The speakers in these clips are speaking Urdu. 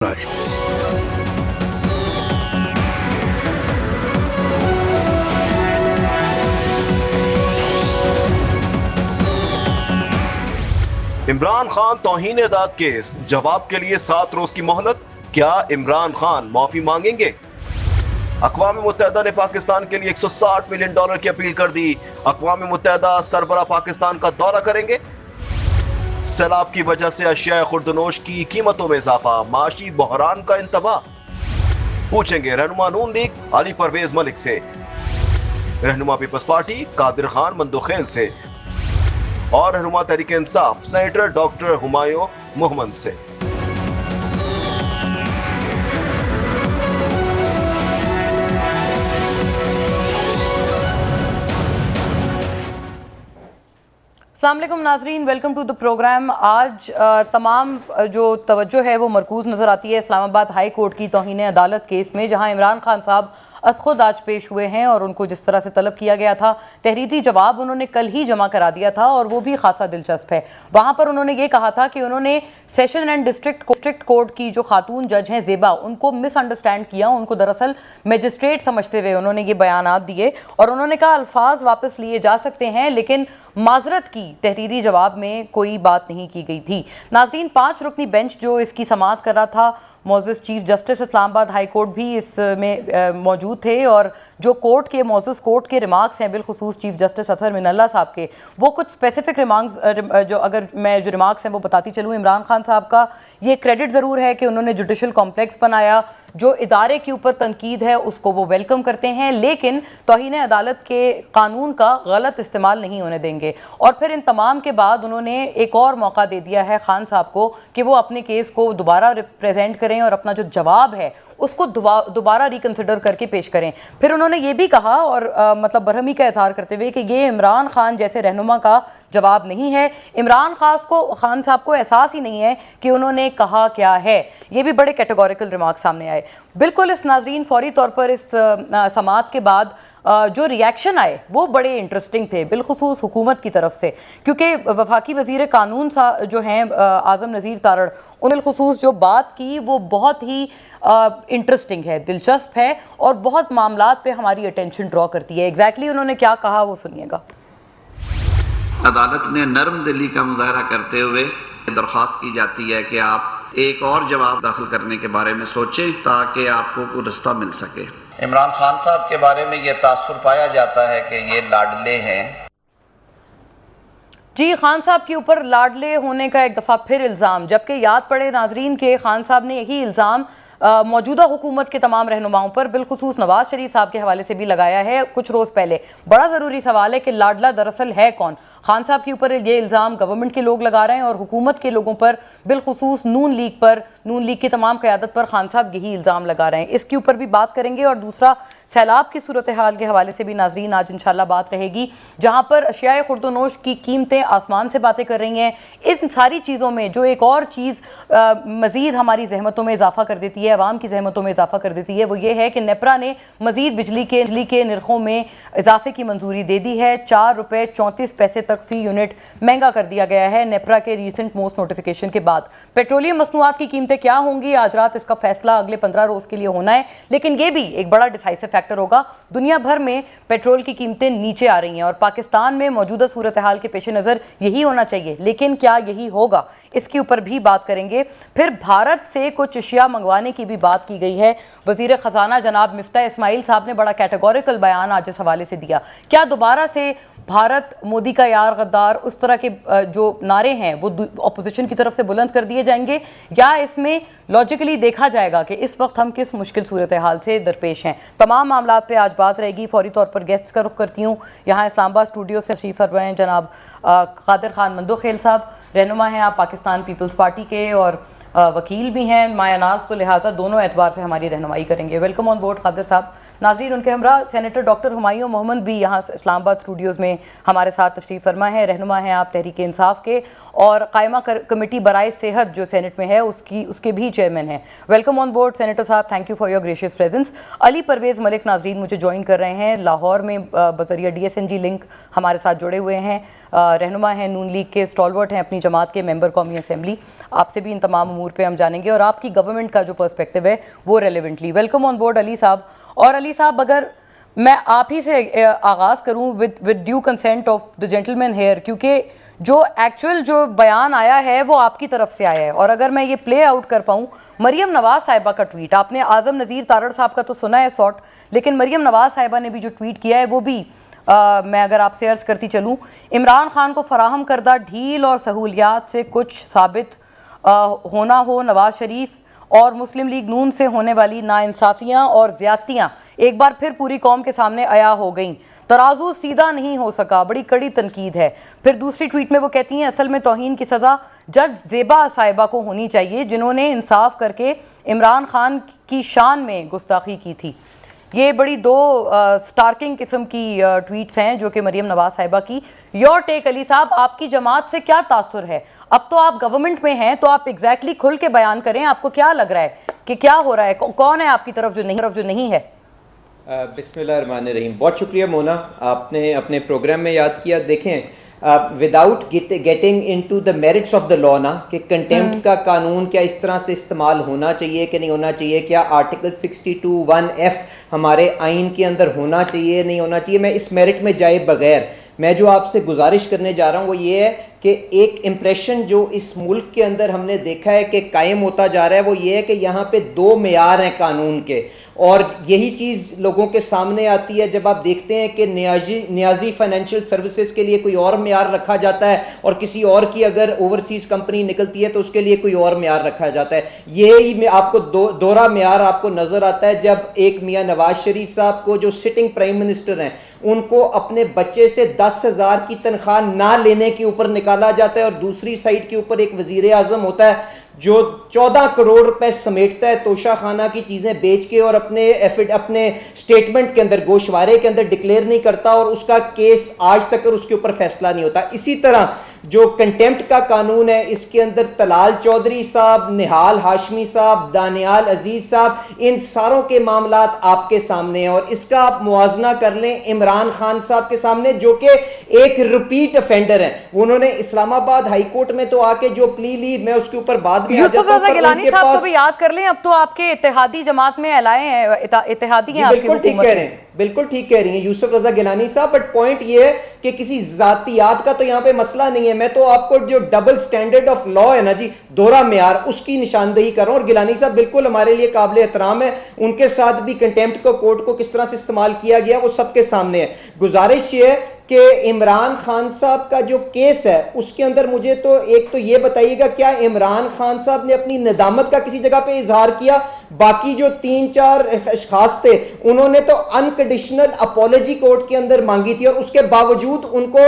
عمران خان توہین عدالت کیس جواب کے لیے 7 روز کی مہلت. کیا عمران خان معافی مانگیں گے؟ اقوام متحدہ نے پاکستان کے لیے $160 ملین کی اپیل کر دی. اقوام متحدہ سربراہ پاکستان کا دورہ کریں گے. سیلاب کی وجہ سے اشیاء خوردنوش کی قیمتوں میں اضافہ، معاشی بحران کا انتباہ. پوچھیں گے رہنما نون لیگ علی پرویز ملک سے، رہنما پیپلز پارٹی قادر خان مندوخیل سے اور رہنما تحریک انصاف سینیٹر ڈاکٹر ہمایوں محمد سے. السلام علیکم ناظرین، ویلکم ٹو دا پروگرام. آج تمام جو توجہ ہے وہ مرکوز نظر آتی ہے اسلام آباد ہائی کورٹ کی توہین عدالت کیس میں، جہاں عمران خان صاحب از خود آج پیش ہوئے ہیں اور ان کو جس طرح سے طلب کیا گیا تھا، تحریری جواب انہوں نے کل ہی جمع کرا دیا تھا اور وہ بھی خاصا دلچسپ ہے. وہاں پر انہوں نے یہ کہا تھا کہ انہوں نے سیشن اینڈ ڈسٹرکٹ کورٹ کی جو خاتون جج ہیں زیبا، ان کو مس انڈرسٹینڈ کیا، ان کو دراصل میجسٹریٹ سمجھتے ہوئے انہوں نے یہ بیانات دیے اور انہوں نے کہا الفاظ واپس لیے جا سکتے ہیں لیکن معذرت کی تحریری جواب میں کوئی بات نہیں کی گئی تھی. ناظرین، 5 رکنی بینچ جو اس کی سماعت کر رہا تھا، معزز چیف جسٹس اسلام آباد ہائی کورٹ بھی اس میں موجود تھے اور جو کورٹ کے معزز کورٹ کے ریمارکس ہیں، بالخصوص چیف جسٹس اطہر من اللہ صاحب کے، وہ کچھ اسپیسیفک ریمارکس جو ریمارکس ہیں وہ بتاتی چلوں. عمران خان صاحب کا یہ کریڈٹ ضرور ہے کہ انہوں نے جوڈیشل کمپلیکس بنایا، جو ادارے کے اوپر تنقید ہے اس کو وہ ویلکم کرتے ہیں، لیکن توہین عدالت کے قانون کا غلط استعمال نہیں ہونے دیں گے. اور پھر ان تمام کے بعد انہوں نے ایک اور موقع دے دیا ہے خان صاحب کو کہ وہ اپنے کیس کو دوبارہ ریپریزنٹ کریں اور اپنا جو جواب ہے اس کو دوبارہ ریکنسیڈر کر کے پیش کریں. پھر انہوں نے یہ بھی کہا اور مطلب برہمی کا اظہار کرتے ہوئے کہ یہ عمران خان جیسے رہنما کا جواب نہیں ہے، عمران خان صاحب کو احساس ہی نہیں ہے کہ انہوں نے کہا کیا ہے. یہ بھی بڑے کیٹیگوریکل ریمارک سامنے آئے. بالکل اس ناظرین فوری طور پر اس سماعت کے بعد جو ریاکشن آئے وہ بڑے انٹرسٹنگ تھے، بالخصوص حکومت کی طرف سے، کیونکہ وفاقی وزیر قانون جو ہیں اعظم نذیر تارڑ، انہوں نے بالخصوص جو بات کی وہ بہت ہی انٹرسٹنگ ہے، دلچسپ ہے اور بہت معاملات پہ ہماری اٹینشن ڈرا کرتی ہے. ایگزیکٹلی انہوں نے کیا کہا وہ سنیے گا. عدالت نے نرم دلی کا مظاہرہ کرتے ہوئے درخواست کی جاتی ہے کہ آپ ایک اور جواب داخل کرنے کے بارے میں سوچیں تاکہ آپ کو کوئی رستہ مل سکے. عمران خان صاحب کے بارے میں یہ تاثر پایا جاتا ہے کہ یہ لاڈلے ہیں. جی، خان صاحب کے اوپر لاڈلے ہونے کا ایک دفعہ پھر الزام، جبکہ یاد پڑے ناظرین کہ خان صاحب نے یہی الزام موجودہ حکومت کے تمام رہنماؤں پر، بالخصوص نواز شریف صاحب کے حوالے سے بھی لگایا ہے کچھ روز پہلے. بڑا ضروری سوال ہے کہ لاڈلا دراصل ہے کون؟ خان صاحب کے اوپر یہ الزام گورنمنٹ کے لوگ لگا رہے ہیں اور حکومت کے لوگوں پر، بالخصوص نون لیگ کی تمام قیادت پر خان صاحب یہی الزام لگا رہے ہیں. اس کے اوپر بھی بات کریں گے. اور دوسرا، سیلاب کی صورتحال کے حوالے سے بھی ناظرین آج انشاءاللہ بات رہے گی، جہاں پر اشیاء خورد و نوش کی قیمتیں آسمان سے باتیں کر رہی ہیں. ان ساری چیزوں میں جو ایک اور چیز مزید ہماری زحمتوں میں اضافہ کر دیتی ہے، عوام کی زحمتوں میں اضافہ کر دیتی ہے، وہ یہ ہے کہ نیپرا نے مزید بجلی کے نرخوں میں اضافے کی منظوری دے دی ہے. ₹4.34 تک فی یونٹ مہنگا کر دیا گیا ہے نیپرا کے ریسنٹ موسٹ نوٹیفیکیشن کے بعد. پیٹرولیم مصنوعات کی قیمتیں کیا ہوں گی؟ آج رات اس کا فیصلہ اگلے 15 روز کے لیے ہونا ہے، لیکن یہ بھی ایک بڑا ڈیسائسو فیکٹر ہوگا. دنیا بھر میں پیٹرول کی قیمتیں نیچے آ رہی ہیں اور پاکستان میں موجودہ صورتحال کے پیش نظر یہی ہونا چاہیے، لیکن کیا یہی ہوگا؟ اس کے اوپر بھی بات کریں گے. پھر بھارت سے کچھ اشیاء منگوانے کی بھی بات کی گئی ہے. وزیر خزانہ جناب مفتاح اسماعیل صاحب نے بڑا کیٹیگوریکل بیان آج اس حوالے سے دیا. کیا دوبارہ سے بھارت مودی کا یار غدار، اس طرح کے جو نعرے ہیں وہ اپوزیشن کی طرف سے بلند کر دیے جائیں گے، یا اس میں لاجیکلی دیکھا جائے گا کہ اس وقت ہم کس مشکل صورتحال سے درپیش ہیں؟ تمام معاملات پہ آج بات رہے گی. فوری طور پر گیسٹس کا رخ کرتی ہوں. یہاں اسلام آباد اسٹوڈیو سے تشریف فرما ہیں جناب قادر خان مندوخیل صاحب، رہنما ہیں آپ پاکستان پیپلز پارٹی کے اور وکیل بھی ہیں مایہ ناز، تو لہٰذا دونوں اعتبار سے ہماری رہنمائی کریں گے. ویلکم آن بورڈ قادر صاحب. ناظرین، ان کے ہمراہ سینیٹر ڈاکٹر ہمایوں محمد بھی یہاں اسلام آباد اسٹوڈیوز میں ہمارے ساتھ تشریف فرما ہے، رہنما ہیں آپ تحریک انصاف کے اور قائمہ کمیٹی برائے صحت جو سینٹ میں ہے اس کے بھی چیئرمین ہیں. ویلکم آن بورڈ سینیٹر صاحب، thank you for your gracious presence. Ali Parvez Malik ناظرین مجھے جوائن کر رہے ہیں لاہور میں بذریعہ DSNG لنک ہمارے ساتھ جڑے ہوئے ہیں، رہنما ہیں نون لیگ کے، اسٹالورٹ ہیں اپنی جماعت کے، ممبر قومی اسمبلی. آپ سے بھی ان تمام امور پہ ہم جانیں گے اور آپ کی گورنمنٹ کا جو پرسپیکٹو ہے وہ ریلیونٹلی. ویلکم آن بورڈ علی صاحب. اور علی صاحب, اگر میں آپ ہی سے آغاز کروں with due consent of the gentleman here, کیونکہ جو ایکچوئل جو بیان آیا ہے وہ آپ کی طرف سے آیا ہے, اور اگر میں یہ پلے آؤٹ کر پاؤں, مریم نواز صاحبہ کا ٹویٹ, آپ نے اعظم نذیر تارڑ صاحب کا تو سنا ہے سارٹ, لیکن مریم نواز صاحبہ نے بھی جو ٹویٹ کیا ہے وہ بھی میں اگر آپ سے عرض کرتی چلوں, عمران خان کو فراہم کردہ ڈھیل اور سہولیات سے کچھ ثابت ہونا ہو, نواز شریف اور مسلم لیگ نون سے ہونے والی ناانصافیاں اور زیادتیاں ایک بار پھر پوری قوم کے سامنے عیاں ہو گئیں, ترازو سیدھا نہیں ہو سکا, بڑی کڑی تنقید ہے. پھر دوسری ٹویٹ میں وہ کہتی ہیں اصل میں توہین کی سزا جج زیبا صاحبہ کو ہونی چاہیے جنہوں نے انصاف کر کے عمران خان کی شان میں گستاخی کی تھی. یہ بڑی دو سٹارکنگ قسم کی ٹویٹس ہیں جو کہ مریم نواز صاحبہ کی. یور ٹیک علی صاحب, آپ کی جماعت سے کیا تاثر ہے؟ اب تو آپ گورنمنٹ میں ہیں تو آپ ایگزیکٹلی کھل کے بیان کریں, آپ کو کیا لگ رہا ہے کہ کیا ہو رہا ہے, کون ہے آپ کی طرف جو نہیں ہے؟ بسم اللہ الرحمن الرحیم. بہت شکریہ مونا, آپ نے اپنے پروگرام میں یاد کیا. دیکھیں without getting into the merits of the law نا, کہ کنٹیمپٹ کا قانون کیا اس طرح سے استعمال ہونا چاہیے کہ نہیں ہونا چاہیے, کیا آرٹیکل 62(1)(f) ہمارے آئین کے اندر ہونا چاہیے نہیں ہونا چاہیے, میں اس میرٹ میں جائے بغیر میں جو آپ سے گزارش کرنے جا رہا ہوں وہ یہ ہے کہ ایک امپریشن جو اس ملک کے اندر ہم نے دیکھا ہے کہ قائم ہوتا جا رہا ہے وہ یہ ہے کہ یہاں پہ دو معیار ہیں قانون کے, اور یہی چیز لوگوں کے سامنے آتی ہے جب آپ دیکھتے ہیں کہ نیازی فائنینشیل سروسز کے لیے کوئی اور معیار رکھا جاتا ہے اور کسی اور کی اگر اوورسیز کمپنی نکلتی ہے تو اس کے لیے کوئی اور معیار رکھا جاتا ہے. یہی میں آپ کو دوہرا معیار آپ کو نظر آتا ہے جب ایک میاں نواز شریف صاحب کو جو سٹنگ پرائم منسٹر ہیں ان کو اپنے بچے سے 10,000 کی تنخواہ نہ لینے کے اوپر نکالا جاتا ہے, اور دوسری سائڈ کے اوپر ایک وزیر اعظم ہوتا ہے جو 14 کروڑ روپے سمیٹتا ہے توشہ خانہ کی چیزیں بیچ کے اور اپنے سٹیٹمنٹ کے اندر گوشوارے کے اندر ڈکلیئر نہیں کرتا, اور اس کا کیس آج تک اس کے اوپر فیصلہ نہیں ہوتا. اسی طرح جو کنٹیمپٹ کا قانون ہے اس کے اندر طلال چودھری صاحب, نہال ہاشمی صاحب, دانیال عزیز صاحب, ان ساروں کے معاملات آپ کے سامنے ہیں, اور اس کا آپ موازنہ کر لیں عمران خان صاحب کے سامنے جو کہ ایک ریپیٹ افینڈر ہیں. انہوں نے اسلام آباد ہائی کورٹ میں تو آ کے جو پلی لی, میں اس کے اوپر بعد میں یوسف رضا گیلانی صاحب کو بھی یاد کر لیں, اب تو آپ کے اتحادی جماعت میں الائے ہیں, اتحادی ہیں آپ کی حکومت میں. بالکل ٹھیک کہہ رہی ہیں یوسف رضا گیلانی صاحب, بٹ پوائنٹ یہ ہے کہ کسی ذاتیات کا تو یہاں پہ مسئلہ نہیں ہے. میں تو آپ کو جو ڈبل سٹینڈرڈ آف لا ہے نا جی, دوہرا معیار, اس کی نشاندہی کر رہا ہوں, اور گیلانی صاحب بالکل ہمارے لیے قابل احترام ہے, ان کے ساتھ بھی کنٹیمپٹ کو کورٹ کو کس طرح سے استعمال کیا گیا وہ سب کے سامنے ہے. گزارش یہ ہے کہ عمران خان صاحب کا جو کیس ہے اس کے اندر مجھے تو ایک تو یہ بتائیے گا کیا عمران خان صاحب نے اپنی ندامت کا کسی جگہ پہ اظہار کیا؟ باقی جو 3-4 اشخاص تھے انہوں نے تو انکنڈیشنل اپولوجی کورٹ کے اندر مانگی تھی, اور اس کے باوجود ان کو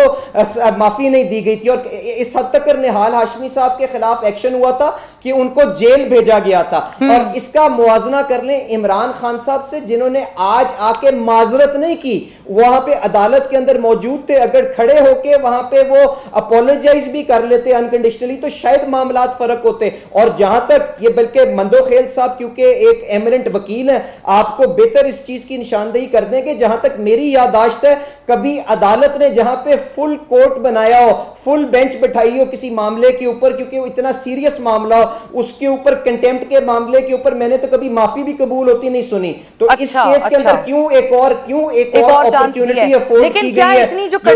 معافی نہیں دی گئی تھی, اور اس حد تک نہال ہاشمی صاحب کے خلاف ایکشن ہوا تھا کہ ان کو جیل بھیجا گیا تھا. اور اس کا موازنہ کر لیں عمران خان صاحب سے جنہوں نے آج آ کے معذرت نہیں کی, وہاں پہ عدالت کے اندر موجود تھے, اگر کھڑے ہو کے وہاں پہ وہ اپولوجائز بھی کر لیتے انکنڈیشنلی تو شاید معاملات فرق ہوتے. اور جہاں تک یہ بلکہ مندوخیل صاحب کیونکہ ایک ایمننٹ وکیل ہیں, آپ کو بہتر اس چیز کی نشاندہی کر دیں کہ جہاں تک میری یادداشت ہے کبھی عدالت نے جہاں پہ فل کورٹ بنایا ہو, فل بینچ بٹھائی ہو کسی معاملے کے اوپر, کیونکہ وہ اتنا سیریس معاملہ ہو, اس کے اوپر کنٹیمپٹ کے معاملے کے اوپر میں نے تو کبھی معافی بھی قبول ہوتی نہیں سنی. تو اس کیس کے اندر کیوں ایک اور اپرچونٹی افورڈ کی گئی ہے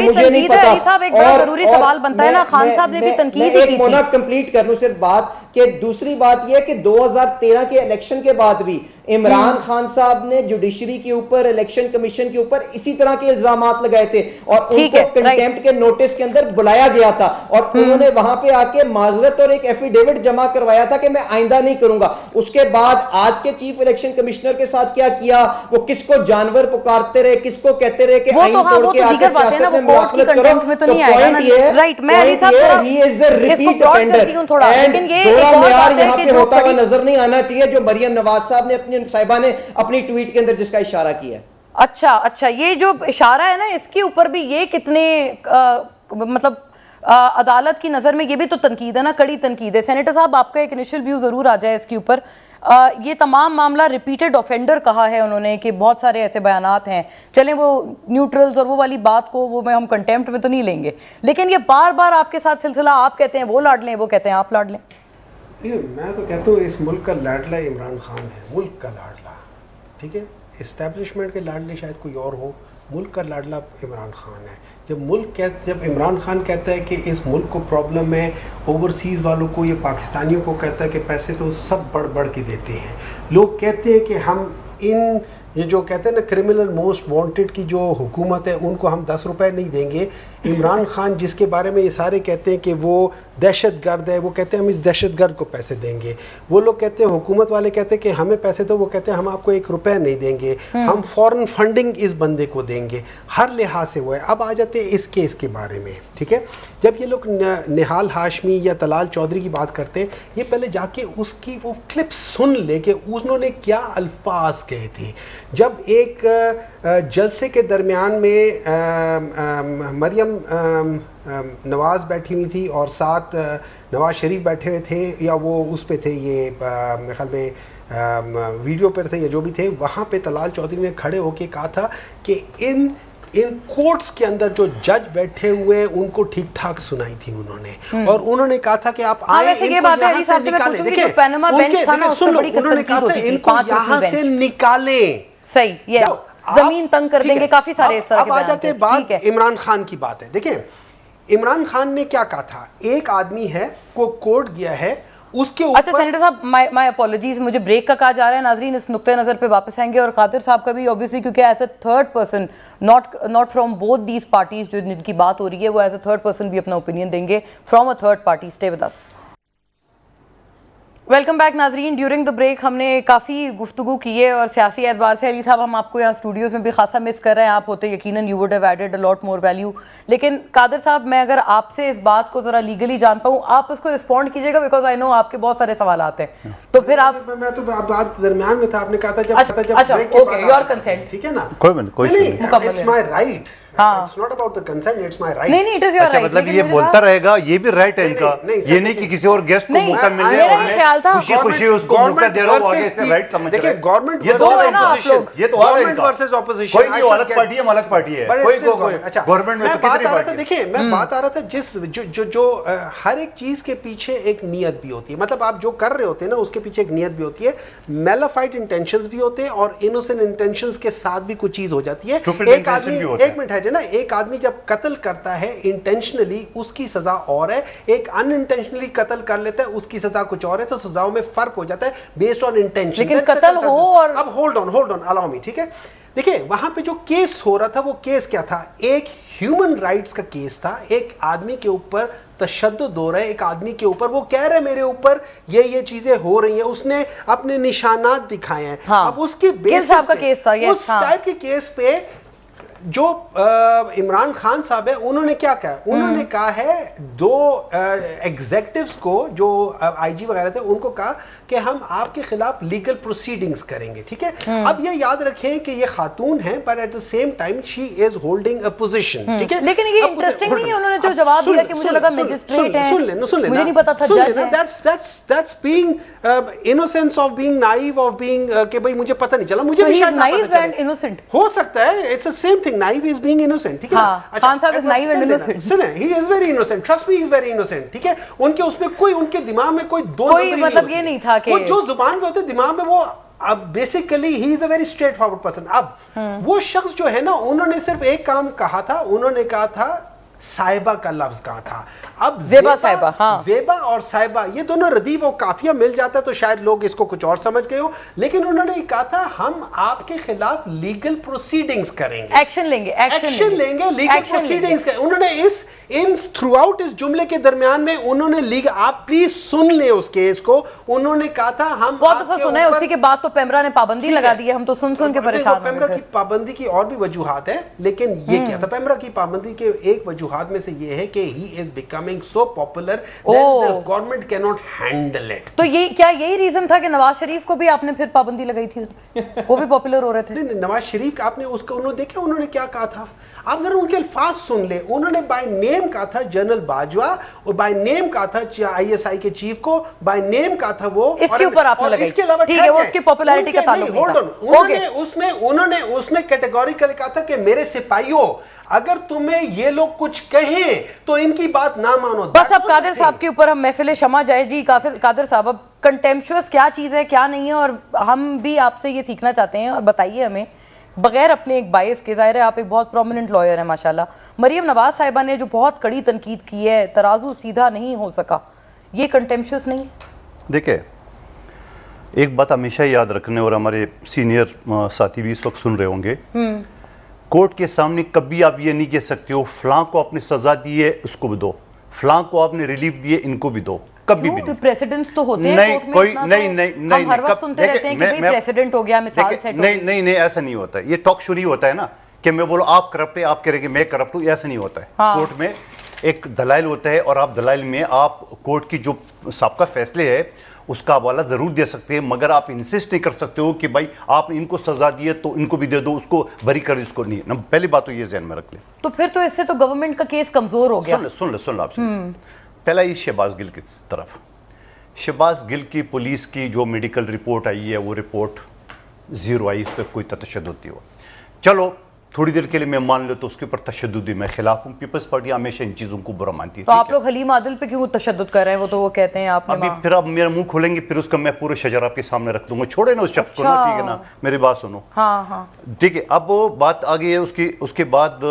مجھے نہیں پتا. خان صاحب نے بھی تنقید کی تھی. مونا کمپلیٹ کر لوں صرف بات, کہ دوسری بات یہ کہ 2013 کے الیکشن کے بعد بھی عمران خان صاحب نے جوڈیشری کے اوپر, الیکشن کمیشن کے اوپر اسی طرح کے الزامات لگائے تھے, اور ان کو کنٹیمپٹ کے نوٹس کے اندر بلایا گیا تھا, اور انہوں نے وہاں پہ آ کے معذرت اور ایک ایفیڈیوٹ جمع کروایا تھا کہ میں آئندہ نہیں کروں گا. اس کے بعد آج کے چیف الیکشن کمشنر کے ساتھ کیا کیا, وہ کس کو جانور پکارتے رہے, کس کو کہتے رہے کہ آئین توڑ کے آ کے سیاست میں مداخلت کرو. تو پوائنٹ یہ ہے ہی از اے ریپیٹ افینڈر, اینڈ دوہرا معیار یہاں پہ ہوتا ہوا نظر نہیں آنا چاہیے جو مریم نواز صاحب نے اپنی صاحبہ نے اپنی ٹویٹ کے اندر جس کا اشارہ کیا ہے. اچھا, یہ جو اشارہ ہے نا اس کے اوپر بھی یہ کتنے مطلب عدالت کی نظر میں یہ بھی تو تنقید ہے نا, کڑی تنقید ہے. سینیٹر صاحب آپ کا ایک انیشل ویو ضرور آ جائے اس کے اوپر. یہ تمام معاملہ ریپیٹڈ آفینڈر کہا ہے انہوں نے کہ بہت سارے ایسے بیانات ہیں, چلیں وہ نیوٹرلز اور وہ والی بات کو وہ ہم کنٹیمپٹ میں تو نہیں لیں گے, لیکن یہ بار بار آپ کے ساتھ سلسلہ, آپ کہتے ہیں وہ لاڈ لیں, وہ کہتے ہیں آپ لاڈ لیں. میں تو کہتا ہوں اس ملک کا لاڈلا عمران خان ہے, ملک کا لاڈلا, ٹھیک ہے. اسٹیبلشمنٹ کے لاڈلے شاید کوئی اور ہو, ملک کا لاڈلا عمران خان ہے. جب عمران خان کہتا ہے کہ اس ملک کو پرابلم ہے اوورسیز والوں کو یا پاکستانیوں کو, کہتا ہے کہ پیسے تو سب بڑھ کے دیتے ہیں. لوگ کہتے ہیں کہ ہم یہ جو کہتے ہیں نا کرمنل موسٹ وانٹڈ کی جو حکومت ہے ان کو ہم 10 روپے نہیں دیں گے. عمران خان جس کے بارے میں یہ سارے کہتے ہیں کہ وہ دہشت گرد ہے, وہ کہتے ہیں ہم اس دہشت گرد کو پیسے دیں گے. وہ لوگ کہتے ہیں, حکومت والے کہتے ہیں کہ ہمیں پیسے دو, وہ کہتے ہیں ہم آپ کو 1 روپے نہیں دیں گے, ہم فورن فنڈنگ اس بندے کو دیں گے. ہر لحاظ سے وہ ہے. اب آ جاتے ہیں اس کیس کے بارے میں, ٹھیک ہے. جب یہ لوگ نہال ہاشمی یا طلال چودھری کی بات کرتے ہیں, یہ پہلے جا کے اس کی وہ کلپ سن لے کہ انہوں نے کیا الفاظ کہے تھے. جب ایک جلسے کے درمیان میں مریم نواز بیٹھی ہوئی تھی اور ساتھ نواز شریف بیٹھے ہوئے تھے, یا وہ اس پہ تھے, یہ میرے خیال میں ویڈیو پر تھے یا جو بھی تھے, وہاں پہ طلال چودھری نے کھڑے ہو کے کہا تھا کہ ان کورٹس کے اندر جو جج بیٹھے ہوئے ان کو ٹھیک ٹھاک سنائی تھی انہوں نے, اور انہوں نے کہا تھا کہ آپ آئیں ان کو یہاں سے نکالیں. دیکھیں سن لو, انہوں نے کہا تھا ان کو یہاں سے نکالیں. صحیح, یہ زمین تنگ کر دیں گے, کافی سارے اس طرح کے. اب آ جاتے بات عمران خان کی بات ہے. دیکھیں عمران خان نے کیا کہا تھا, ایک آدمی ہے کو کورٹ گیا ہے اس کے اوپر. اچھا سینیٹر صاحب, مائی اپولوجیز, مجھے بریک کا کہا جا رہا ہے. ناظرین اس نقطۂ نظر پہ واپس آئیں گے, اور قادر صاحب کا بھی اوبیسلی, کیونکہ as a third person, not from both these parties جو جن کی بات ہو رہی ہے, وہ ایز اے تھرڈ پرسن بھی اپنا اوپینین دیں گے from a third party. Stay with us. Welcome back ناظرین. ڈیورنگ دا بریک ہم نے کافی گفتگو کی ہے, اور سیاسی اعتبار سے علی صاحب ہم آپ کو یہاں اسٹوڈیوز میں بھی خاصا مس کر رہے ہیں. آپ ہوتے یقیناً you would have added a lot more value. لیکن قادر صاحب, میں اگر آپ سے اس بات کو ذرا لیگلی جان پاؤں, آپ اس کو رسپونڈ کیجیے گا, بیکاز آئی نو آپ کے بہت سارے سوالات ہیں. تو پھر آپ, میں تو بات درمیان میں تھا, آپ نے کہا تھا جب اچھا اوکے, یور کنسنٹ, ٹھیک ہے نا, کوئی it's my right. It's not about the consent, it's my right. نہیں, it is your right. مطلب یہ بولتا رہے گا, یہ بھی رائٹ ہے ان کا, یہ نہیں کہ کسی اور گیسٹ کو موقع ملے اور خوشی خوشی اس کو موقع دے رہا ہو آگے سے رائٹ سمجھ رہے ہیں. گورنمنٹ یہ تو ہے اپوزیشن, یہ تو ہے ان کا. ورسز اپوزیشن, کوئی نہیں الگ پارٹی ہے, الگ پارٹی ہے, کوئی گورنمنٹ میں تو کتنی پارٹی ہے. دیکھیں میں بات آ رہا تھا جس جو ہر ایک چیز کے پیچھے ایک نیت بھی ہوتی ہے. مطلب آپ جو کر رہے ہوتے ہیں نا اس کے پیچھے ایک نیت بھی ہوتی ہے, میلافائڈ انٹینشنز بھی ہوتے ہیں, اور انوسنٹ انٹینشنز کے ساتھ بھی کچھ چیز ہو جاتی ہے. ایک آدمی, ایک منٹ ہے جو نا, ایک آدمی جب قتل کرتا ہے انٹینشنلی اس کی سزا اور ہے, ایک ان انٹینشنلی قتل کر لیتا ہے اس کی سزا کچھ اور ہے. تو سزاؤں میں فرق ہو جاتا ہے بیسڈ آن انٹینشن. لیکن قتل ہو اور اب ہولڈ آن الاؤ می, ٹھیک ہے. دیکھیں وہاں پہ جو کیس ہو رہا تھا وہ کیس کیا تھا, ایک ہیومن رائٹس کا کیس تھا. ایک آدمی کے اوپر تشدد ہو رہا ہے, ایک آدمی کے اوپر وہ کہہ رہے میرے اوپر یہ چیزیں ہو رہی ہیں, اس نے اپنے نشانات دکھائے ہیں. اب اس کے بیسس پہ, اس ٹائپ کے کیس پہ جو عمران خان صاحب ہے انہوں نے کیا کہا, انہوں نے کہا ہے 2 ایگزیکٹیوز کو جو آئی جی وغیرہ تھے ان کو کہا کہ ہم آپ کے خلاف لیگل پروسیڈنگز کریں گے, ٹھیک ہے. اب یہ یاد رکھیں کہ یہ خاتون ہے, پر at the same time she is holding a position, ٹھیک ہے. لیکن یہ انٹرسٹنگ نہیں ہے, انہوں نے جو جواب دیا کہ مجھے لگا میجسٹریٹ ہے, مجھے نہیں پتا تھا جج ہے. That's being innocence of being naive of being کہ بھئی مجھے پتہ نہیں چلا, مجھے بھی شاید نائیو اینڈ انوسنٹ ہو سکتا ہے. It's the same thing. Naive is being innocent, ٹھیک ہے. خان صاحب is naive and innocent. سنیں, he is very innocent, trust me, he is very innocent, ٹھیک ہے. ان کے اس میں کوئی, ان کے دماغ میں کوئی دو نمبری مطلب یہ نہیں تھا کہ وہ جو زبان پہ ہوتے دماغ میں, وہ اب basically he is a very straight forward person. اب وہ شخص جو ہے نا, انہوں نے صرف ایک کام کہا تھا, انہوں نے کہا تھا صاحبہ کا لفظ کہا تھا. اب زیبا اور صاحبہ یہ دونوں ردیف و قافیہ مل جاتا ہے تو شاید لوگ اس کو کچھ اور سمجھ گئے ہو, لیکن انہوں نے کہا تھا ہم آپ کے خلاف لیگل پروسیڈنگز کریں گے, ایکشن لیں گے لیگل پروسیڈنگز. انہوں نے اس تھرو آؤٹ اس جملے کے درمیان میں انہوں نے آپ پلیز سن لیں اس کیس کو, انہوں نے کہا تھا ہم بہت دفعہ سنا ہے, اسی کے بعد تو پیمرا نے پابندی لگا دی ہے, ہم تو سن کے پریشان. پیمرا کی پابندی کی اور بھی وجوہات ہیں, لیکن یہ کیا تھا پیمرا کی پابندی کے ایک وجوہات میں سے یہ ہے کہ he is becoming so popular that the government cannot handle it. تو یہ کیا یہی ریزن تھا کہ نواز شریف کو بھی آپ نے پھر پابندی لگائی تھی, وہ بھی پاپولر ہو رہے تھے؟ نہیں, نواز شریف آپ نے اس کو انہوں نے دیکھا انہوں نے کیا کہا تھا, آپ ذرا ان کے الفاظ سن لیں. انہوں نے بائی نیم کہا تھا جنرل باجوہ, اور بائی نیم کہا تھا آئی ایس آئی کے چیف کو, بائی نیم کہا تھا وہ, اس کے اوپر آپ نے لگائی. اس کے علاوہ ٹھیک ہے, وہ اس کی پاپولیرٹی کا تعلق نہیں تھا. انہوں نے اس میں کیٹیگوریکلی کہا تھا کہ میرے سپاہیوں اگر تمہیں یہ لوگ کچھ کہیں تو ان کی بات نہ مانو. بس اب قادر صاحب کے اوپر ہم محفل شمع جائے. جی قادر صاحب, اب کنٹیمپچوس کیا چیز ہے کیا نہیں ہے, اور ہم بھی آپ سے یہ سیکھنا چاہتے ہیں, اور بتائیے ہمیں بغیر اپنے ایک بائس کے. ظاہر ہے آپ ایک بہت پرومیننٹ لائر ہیں ماشاءاللہ. مریم نواز صاحبہ نے جو بہت کڑی تنقید کی ہے, ترازو سیدھا نہیں ہو سکا, یہ کنٹیمپچوس نہیں ہے؟ دیکھیں ایک بات ہمیشہ یاد رکھنے, اور ہمارے سینئر ساتھی بھی اس وقت سن رہے ہوں گے, کورٹ کے سامنے کبھی آپ یہ نہیں کہہ سکتے ہو فلاں کو آپ نے سزا دی ہے اس کو بھی دو, فلاں کو آپ نے ریلیف دی ہے ان کو بھی دو, کبھی بھی نہیں. پریسیڈنٹس تو ہوتے ہیں نہیں, کورٹ میں, کوئی اتنا نہیں, ہم ہر وقت سنتے رہتے ہیں کہ بھئی پریسیڈنٹ ہو گیا, مثال سیٹ ہو گئی. نہیں ایسا نہیں ہوتا. یہ ٹاک شو نہیں ہوتا ہے نا کہ میں بولوں آپ کرپٹ ہے, آپ کہہ رہے کہ میں کرپٹ ہوں, ایسا نہیں ہوتا ہے. کورٹ میں ایک دلائل ہوتا ہے, اور آپ دلائل میں آپ کورٹ کی جو سابقہ فیصلے ہے اس کا حوالہ ضرور دے سکتے ہیں, مگر آپ انسسٹ نہیں کر سکتے ہو کہ بھائی آپ ان کو سزا دی ہے تو ان کو بھی دے دو, اس کو بری کر, اس کو نہیں. پہلی بات تو یہ ذہن میں رکھ لیں. تو پھر تو اس سے تو گورنمنٹ کا کیس کمزور ہو گیا. سن لیں آپ سے. پہلا یہ شہباز گل کی طرف, شہباز گل کی پولیس کی جو میڈیکل رپورٹ آئی ہے وہ رپورٹ زیرو آئی, اس پہ کوئی تشدد نہیں ہوا. چلو تھوڑی دیر کے لیے میں مان لوں تو اس کے اوپر تشدد میں خلاف ہوں. پیپلز پارٹی ہمیشہ ان چیزوں کو برا مانتی ہے. تو آپ لوگ حلیم عادل پہ کیوں تشدد کر رہے ہیں؟ وہ تو وہ کہتے ہیں آپ نے ابھی پھر آپ میرا منہ کھولیں گے پھر اس کا میں پورے شجر آپ کے سامنے رکھ دوں گا. چھوڑے نا اس شخص کو نا, ٹھیک ہے نا, میری بات سنو. ہاں ٹھیک ہے. اب وہ بات آ گئی ہے اس کے بعد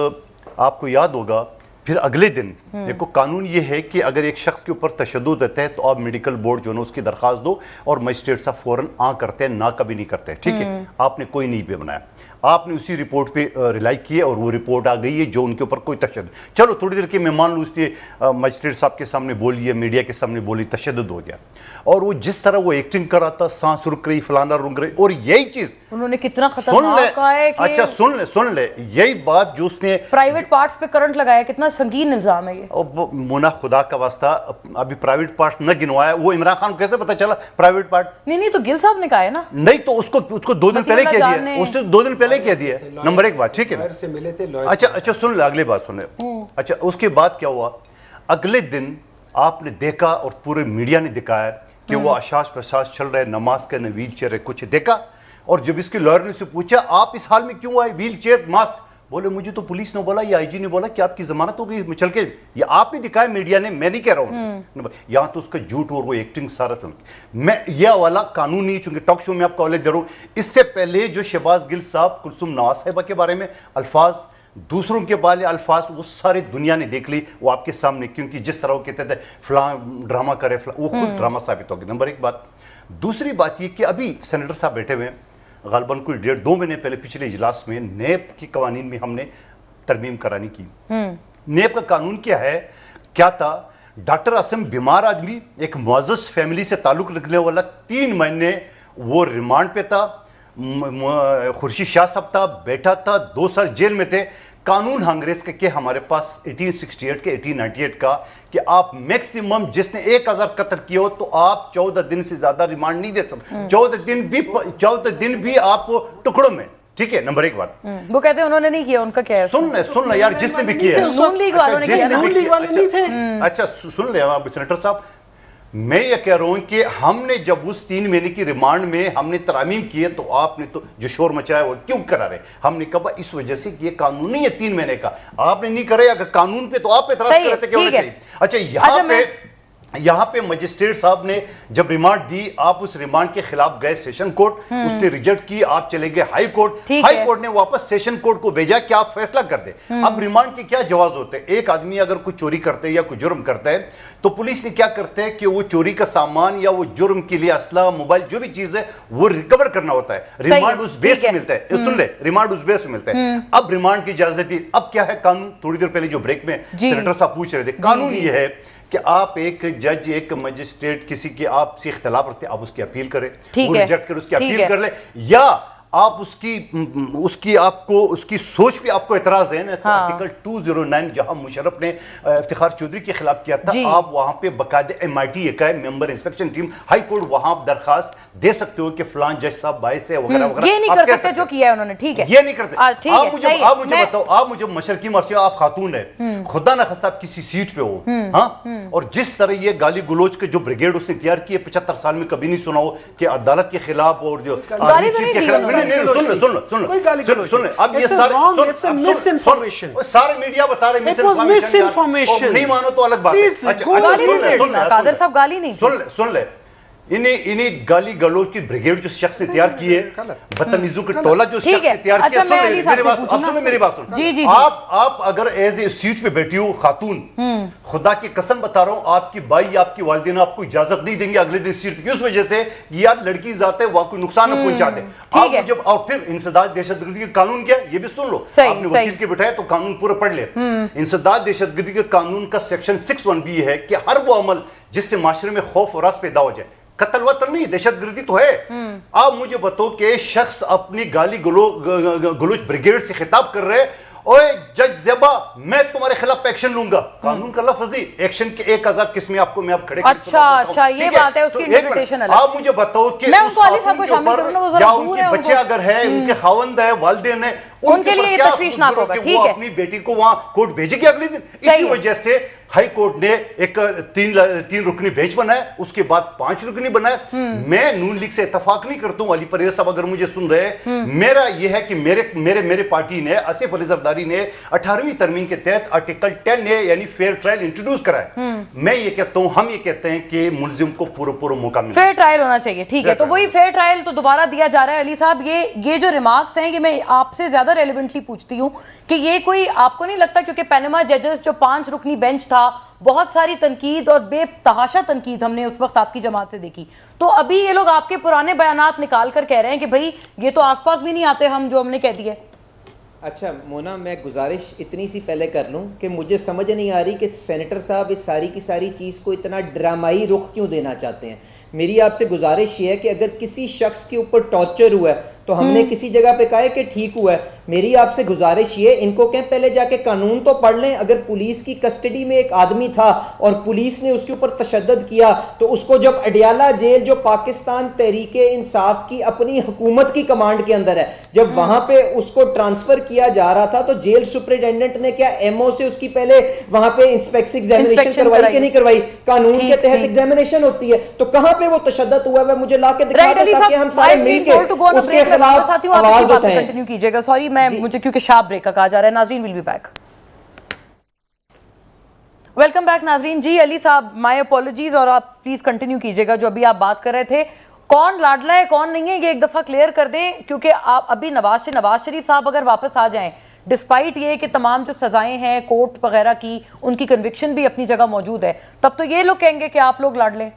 آپ کو یاد ہوگا پھر اگلے دن دیکھو قانون یہ ہے کہ اگر ایک شخص کے اوپر تشدد ہوتا ہے تو آپ میڈیکل بورڈ جو ہے اس کی درخواست دو, اور مجسٹریٹ صاحب فوراً کرتے ہیں, نہ کبھی نہیں کرتے. ٹھیک ہے, آپ نے کوئی نہیں بھی بنایا, آپ نے اسی رپورٹ پہ ریلائی کی ہے, اور وہ رپورٹ آ گئی ہے جو ان کے اوپر کوئی تشدد. چلو تھوڑی دیر کے میں مان لوں اس نے مجسٹریٹ صاحب کے سامنے بولی ہے, میڈیا کے سامنے بولی, تشدد ہو گیا, اور وہ جس طرح وہ ایکٹنگ کر رہا تھا, سانس رک رہی, فلانا رک رہی, اور یہی چیز انہوں نے کتنا خطرناک کہا ہے کہ اچھا سن لے یہی بات جو اس نے پرائیویٹ پارٹس پہ کرنٹ لگایا, کتنا سنگین الزام ہے یہ. مونا خدا کا واسطہ ابھی پرائیویٹ پارٹس نہ گنوایا, وہ عمران خان کو کیسے پتا چلا پرائیویٹ پارٹ؟ نہیں تو گل صاحب نے کہا ہے نا. نہیں تو اس کو 2 دن پہلے کہہ دیا, اس نے 2 دن پہلے کہہ دیا. نمبر 1 بات, ٹھیک ہے. اچھا سن لے, اگلی بات سن لے. اچھا اس کے بعد کیا ہوا, اگلے دن آپ نے دیکھا اور پورے میڈیا نے دکھایا کہ وہ اشاش پرساس چل رہا ہے, نماز کا نہ ویل چیئر ہے, کچھ دیکھا. اور جب اس کے لائر نے سے پوچھا آپ اس حال میں کیوں آئے, ویل چیئر ماسک, بولے مجھے تو پولیس نے بولا یا آئی جی نے بولا کہ آپ کی ضمانت ہو گئی, میں چل کے, یہ آپ نے دکھایا میڈیا نے, میں نہیں کہہ رہا ہوں. یہاں تو اس کا جھوٹ اور وہ ایکٹنگ سارا فلم. میں یہ والا قانون نہیں, چونکہ ٹاک شو میں آپ کا حوالے دے رہا ہوں. اس سے پہلے جو شہباز گل صاحب کلثوم نواز صاحبہ کے بارے میں الفاظ, دوسروں کے بارے الفاظ, وہ سارے دنیا نے دیکھ لی, وہ آپ کے سامنے, کیونکہ جس طرح وہ کہتے تھے فلاں ڈرامہ کرے, وہ خود ڈرامہ ثابت ہو گیا. نمبر 1 بات. دوسری بات یہ کہ ابھی سینیٹر صاحب بیٹھے ہوئے ہیں, غالباً کوئی 1.5-2 مہینے پہلے پچھلے اجلاس میں نیب کی قوانین میں ہم نے ترمیم کرانی کی. نیب کا قانون کیا تھا, ڈاکٹر عاصم بیمار آدمی, ایک معزز فیملی سے تعلق رکھنے والا, 3 مہینے وہ ریمانڈ پہ تھا, خورشید شاہ صاحب تھا, بیٹھا تھا, 2 سال جیل میں تھے. قانون انگریز کا کہ ہمارے پاس 1868 کے 1898 کا کہ آپ میکسیمم جس نے 1000 قتل کیا ہو تو آپ 14 دن سے زیادہ ریمانڈ نہیں دے سکتے, 14 دن بھی آپ ٹکڑوں میں. ٹھیک ہے, نمبر 1 بات. وہ کہتے ہیں انہوں نے نہیں کیا, ان کا کیا ہے؟ سن لے یار, جس نے بھی کیا ہے, نون لیگ والوں نے کیا. نون لیگ والے نہیں تھے. اچھا سن لے سینیٹر صاحب, میں یہ کہہ رہا ہوں کہ ہم نے جب اس 3 مہینے کی ریمانڈ میں ہم نے ترامیم کی ہے تو آپ نے تو جو شور مچایا وہ کیوں کرا رہے, ہم نے کہا اس وجہ سے کہ یہ قانون نہیں ہے 3 مہینے کا, آپ نے نہیں کرا, اگر قانون پہ تو آپ اعتراض کر رہے تھے کہ ہونا چاہیے. اچھا یہاں پہ مجسٹریٹ صاحب نے جب ریمانڈ دی, آپ اس ریمانڈ کے خلاف گئے سیشن کورٹ, اس نے ریجیکٹ کی, آپ چلے گئے ہائی کورٹ, ہائی کورٹ نے واپس سیشن کورٹ کو بھیجا کہ آپ فیصلہ کر دیں. اب ریمانڈ کے کیا جواز ہوتے ہیں, ایک آدمی اگر کوئی چوری کرتے ہے یا کوئی جرم کرتا ہے تو پولیس نے کیا کرتے ہیں کہ وہ چوری کا سامان یا وہ جرم کے لیے اسلحہ, موبائل, جو بھی چیز ہے وہ ریکور کرنا ہوتا ہے. ریمانڈ اس بیس پہ ملتا ہے, سن لے, ریمانڈ اس بیس پہ ملتا ہے. اب ریمانڈ کی اجازت دی, اب کیا ہے قانون, تھوڑی دیر پہلے جو بریک میں سینیٹر صاحب پوچھ رہے تھے, قانون یہ ہے کہ آپ ایک جج, ایک مجسٹریٹ, کسی کے آپ سے اختلاف رکھتے آپ اس کی اپیل کریں, وہ ریجیکٹ کر اس کی اپیل کر لیں, یا آپ اس کی آپ کو اس کی سوچ پہ آپ کو اعتراض ہے نا, تو آرٹیکل 209 جہاں مشرف نے افتخار چودھری کے خلاف کیا تھا, آپ وہاں پہ باقاعدہ MIT ایک ہے ممبر انسپیکشن ٹیم, ہائی کورٹ, وہاں آپ درخواست دے سکتے ہو کہ فلان جج صاحب باعث ہے وغیرہ وغیرہ. یہ نہیں کر سکتے جو کیا ہے انہوں نے, ٹھیک ہے, یہ نہیں کرتے. آپ مجھے بتاؤ, آپ مجھے مشرقی مرضی, آپ خاتون ہے, خدا نہ خواستہ آپ کسی سیٹ پہ ہو, ہاں, اور جس طرح یہ گالی گلوچ کے جو بریگیڈ اس نے تیار کی ہے 75 سال میں کبھی نہیں سنا ہو کہ عدالت کے خلاف اور جو کے خلاف. اب یہ سارے میڈیا بتا رہے ہیں نہیں مانو تو الگ بات ہے. قادر صاحب گالی نہیں سن لے انہیں گالی گلوچ کی بریگیڈ جو شخص نے تیار کی ہے, بدتمیزوں کا ٹولہ جو شخص نے تیار کیا, میری بات سن. آپ اگر ایز اے سیٹ پہ بیٹھی ہو خاتون, خدا کی قسم بتا رہا ہوں, آپ کی بھائی آپ کی والدین آپ کو اجازت نہیں دیں گے اگلے دن سیٹ پہ, اس وجہ سے یار لڑکی ذات ہے وہاں کوئی نقصان نہ پہنچاتے. آپ جب اور پھر انسداد دہشت گردی کا قانون کیا یہ بھی سن لو, آپ نے وکیل کے بٹھایا تو قانون پورا پڑھ لیا. انسداد دہشت گردی کے قانون کا سیکشن 6(1)(b) ہے کہ ہر وہ عمل جس سے معاشرے میں خوف و راس پیدا ہو جائے, قتل وطن نہیں, دہشت گردی تو ہے. آپ مجھے بتاؤ کہ شخص اپنی گالی گلوچ بریگیڈ سے خطاب کر رہے, اوے جج زیبا میں تمہارے خلاف ایکشن لوں گا, قانون کا لفظ نہیں, ایکشن کے 1000 قسمیں آپ کو میں آپ کھڑے اچھا یہ بات ہے, اس کی انٹرپریٹیشن الگ. آپ مجھے بتاؤ کہ یا ان کے بچے اگر ہے, ان کے خاوند ہے, والدین ہیں, ان کے لیے یہ تشویشناک ہوگا کہ وہ اپنی بیٹی کو وہاں کورٹ بھیجے گی اگلے دن. اسی وجہ سے ہائی کورٹ نے ایک 3 رکنی بینچ بنایا, اس کے بعد 5 رکنی بنایا. میں نون لیگ سے اتفاق نہیں کرتا ہوں, علی پرویز صاحب اگر مجھے سن رہے ہیں, میرا یہ ہے کہ میرے پارٹی نے, آصف علی زرداری نے 18ویں ترمیم کے تحت آرٹیکل 10A یعنی فیئر ٹرائل انٹروڈیوس کرا ہے. میں یہ کہتا ہوں, ہم یہ کہتے ہیں کہ ملزم کو پورا موقع ملے, فیئر ٹرائل ہونا چاہیے. ٹھیک ہے, تو وہی فیئر ٹرائل تو دوبارہ دیا جا رہا ہے. علی صاحب یہ جو ریمارکس ہیں, یہ میں آپ سے زیادہ ریلیونٹلی پوچھتی ہوں کہ یہ کوئی آپ کو نہیں لگتا, کیونکہ پینما ججز جو 5 رکنی بینچ تھا, بہت ساری تنقید اور بے تحاشا تنقید ہم نے اس وقت آپ کی جماعت سے دیکھی, تو ابھی یہ لوگ آپ کے پرانے بیانات نکال کر کہہ رہے ہیں کہ بھائی یہ تو آس پاس بھی نہیں آتے ہم نے کہہ دیا. اچھا مونا, میں گزارش اتنی سی پہلے کر لوں کہ مجھے سمجھ نہیں آ رہی کہ سینیٹر صاحب اس ساری کی ساری چیز کو اتنا ڈرامائی رخ کیوں دینا چاہتے ہیں. میری آپ سے گزارش یہ ہے کہ اگر کسی شخص کے اوپر ٹارچر ہوا ہے تو ہم نے کسی جگہ پہ کہا ہے کہ ٹھیک ہوا ہے. میری آپ سے گزارش یہ, ان کو کہیں پہلے جا کے قانون تو پڑھ لیں. اگر پولیس کی کسٹڈی میں ایک آدمی تھا اور پولیس نے اس کے اوپر تشدد کیا, تو اس کو جب اڈیالہ جیل جو پاکستان تحریک انصاف کی اپنی حکومت کی کمانڈ کے اندر ہے, جب وہاں پہ اس کو ٹرانسفر کیا جا رہا تھا, تو جیل سپرنٹینڈنٹ نے کیا ایم او سے اس کی پہلے وہاں پہ ایگزامینیشن کروائی کہ نہیں کروائی؟ قانون کے تحت ایگزامینیشن ہوتی ہے. تو کہاں پہ وہ تشدد ہوا ہے مجھے لا کے دکھا دیں تاکہ ہم سارے مل کے اس کے خلاف آواز اٹھائیں. کنٹینیو کیجئے گا, سوری مجھے کیونکہ شارپ بریک کا کہا جا رہا ہے. ناظرین we'll be back. Welcome back ناظرین. جی علی صاحب مائی اپولوجیز, اور آپ پلیز کنٹینیو کیجئے گا جو ابھی آپ بات کر رہے تھے. کون لاڈلا ہے کون نہیں ہے یہ ایک دفعہ کلیئر کر دیں, کیونکہ آپ ابھی نواز شریف صاحب اگر واپس آ جائیں, ڈسپائٹ یہ کہ تمام جو سزائیں ہیں کورٹ وغیرہ کی, ان کی کنوکشن بھی اپنی جگہ موجود ہے, تب تو یہ لوگ کہیں گے کہ آپ لوگ لاڈلے.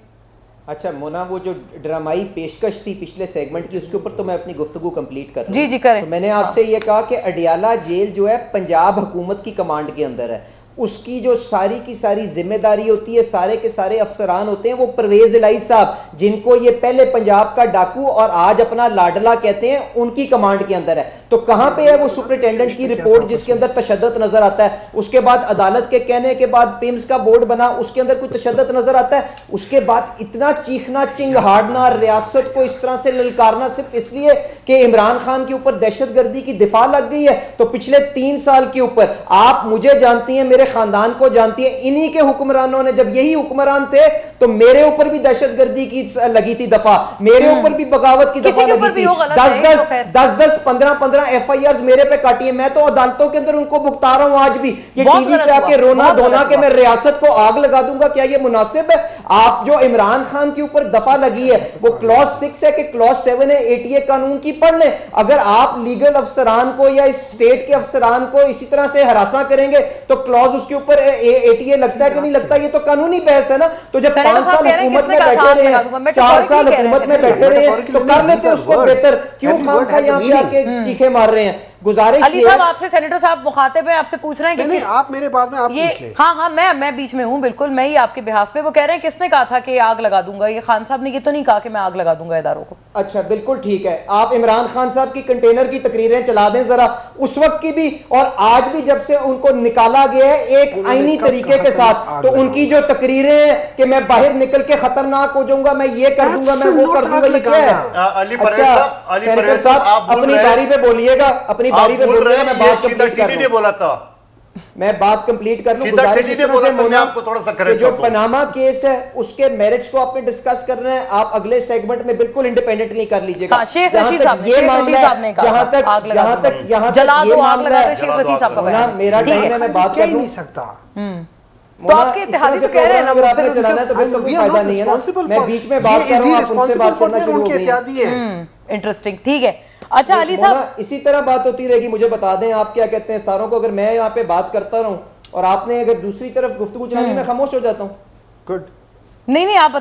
اچھا مونا, وہ جو ڈرامائی پیشکش تھی پچھلے سیگمنٹ کی, اس کے اوپر تو میں اپنی گفتگو کمپلیٹ کر رہا ہوں. جی کریں. تو میں نے آپ سے یہ کہا کہ اڈیالہ جیل جو ہے پنجاب حکومت کی کمانڈ کے اندر ہے, اس کی جو ساری کی ساری ذمہ داری ہوتی ہے, سارے کے سارے افسران ہوتے ہیں, وہ پرویز الہی صاحب جن کو یہ پہلے پنجاب کا ڈاکو اور آج اپنا لاڈلا کہتے ہیں, ان کی کمانڈ کے اندر ہے. تو کہاں پہ ہے وہ سپرنٹینڈنٹ کی رپورٹ جس کے اندر تشدد نظر آتا ہے؟ اس کے بعد عدالت کے کہنے کے بعد پیمز کا بورڈ بنا, اس کے اندر کوئی تشدد نظر آتا ہے؟ اس کے بعد اتنا چیخنا چنگھاڑنا, ریاست کو اس طرح سے للکارنا صرف اس لیے کہ عمران خان کے اوپر دہشت گردی کی دفاع لگ گئی ہے. تو پچھلے 3 سال کے اوپر آپ مجھے جانتی ہیں, میرے خاندان کو جانتی ہے, انہی کے حکمرانوں نے, جب یہی حکمران تھے تو میرے اوپر بھی دہشت گردی کی لگی تھی دفعہ, میرے اوپر بھی بغاوت کی دفعہ لگی تھی. 10 15 ایف آئی آرز میرے پہ کاٹی ہے. میں تو عدالتوں کے اندر ان کو بھگتا رہا ہوں آج بھی. یہ ٹی وی پہ آ کے رونا دھونا کہ میں ریاست کو آگ لگا دوں گا, کیا یہ مناسب ہے؟ آپ جو عمران خان کے اوپر دفعہ لگی ہے وہ کلوز 6 ہے کہ کلوز 7 ہے ATA قانون کی, پڑھ لیں. اگر آپ لیگل افسران کو یا اس اسٹیٹ کے افسران کو اسی طرح سے ہراساں کریں گے تو کلوز اس کے اوپر ATA لگتا ہے کہ نہیں لگتا؟ یہ تو قانونی بحث ہے نا. تو جب 5 سال حکومت میں بیٹھے رہے ہیں, 4 سال حکومت میں بیٹھے رہے ہیں, تو کر لیتے اس کو بہتر. کیوں خام خواہ یہاں پہ آ کے چیخے مار رہے ہیں؟ گزارش علی صاحب آپ سے سینیٹر صاحب مخاطب ہیں, آپ سے پوچھ رہے ہیں کہ آپ میرے بات میں آپ پوچھ لیں. ہاں میں بیچ میں ہوں, بالکل میں ہی آپ کے بہاف پہ. وہ کہہ رہے ہیں کس نے کہا تھا کہ آگ لگا دوں گا؟ یہ خان صاحب نے یہ تو نہیں کہا کہ میں آگ لگا دوں گا اداروں کو. اچھا بالکل ٹھیک ہے, آپ عمران خان صاحب کی کنٹینر کی تقریریں چلا دیں ذرا, اس وقت کی بھی اور آج بھی, جب سے ان کو نکالا گیا ہے ایک آئینی طریقے کے ساتھ, تو ان کی جو تقریریں ہیں کہ میں باہر نکل کے خطرناک ہو جاؤں گا, میں یہ کر دوں گا, میں وہ کر دوں گا, یہ کیا ہے؟ اچھا سینیٹر صاحب اپنی باری پہ بولیے گا, اپنی باری پہ بولیے گا. میں بات نہیں بولا تھا, میں بات کمپلیٹ کر لوں. جو پناما کیس ہے اس کے میرٹس کو آپ نے ڈسکس کرنا ہے, آپ اگلے سیگمنٹ میں بالکل انڈیپینڈنٹلی کر لیجئے گا. یہ معاملہ جہاں تک یہ معاملہ ہے, میرا ٹائم ہے, میں بات کر نہیں سکتا. تو آپ کے اتحادی تو کہہ رہے ہیں نا, اگر آپ نے چلانا ہے تو پھر کوئی فائدہ نہیں ہے نا. میں بیچ میں بات کر رہا ہوں, آپ ان سے بات کرنا شروع ہو گئی. انٹرسٹنگ, ٹھیک ہے. اچھا علی صاحب, اسی طرح بات ہوتی رہے گی. مجھے بتا دیں آپ کیا کہتے ہیں ساروں کو, اگر میں یہاں پہ بات کرتا رہوں اور آپ نے اگر دوسری طرف گفتگو چلانی, میں خاموش ہو جاتا ہوں. گڈ, نہیں آپ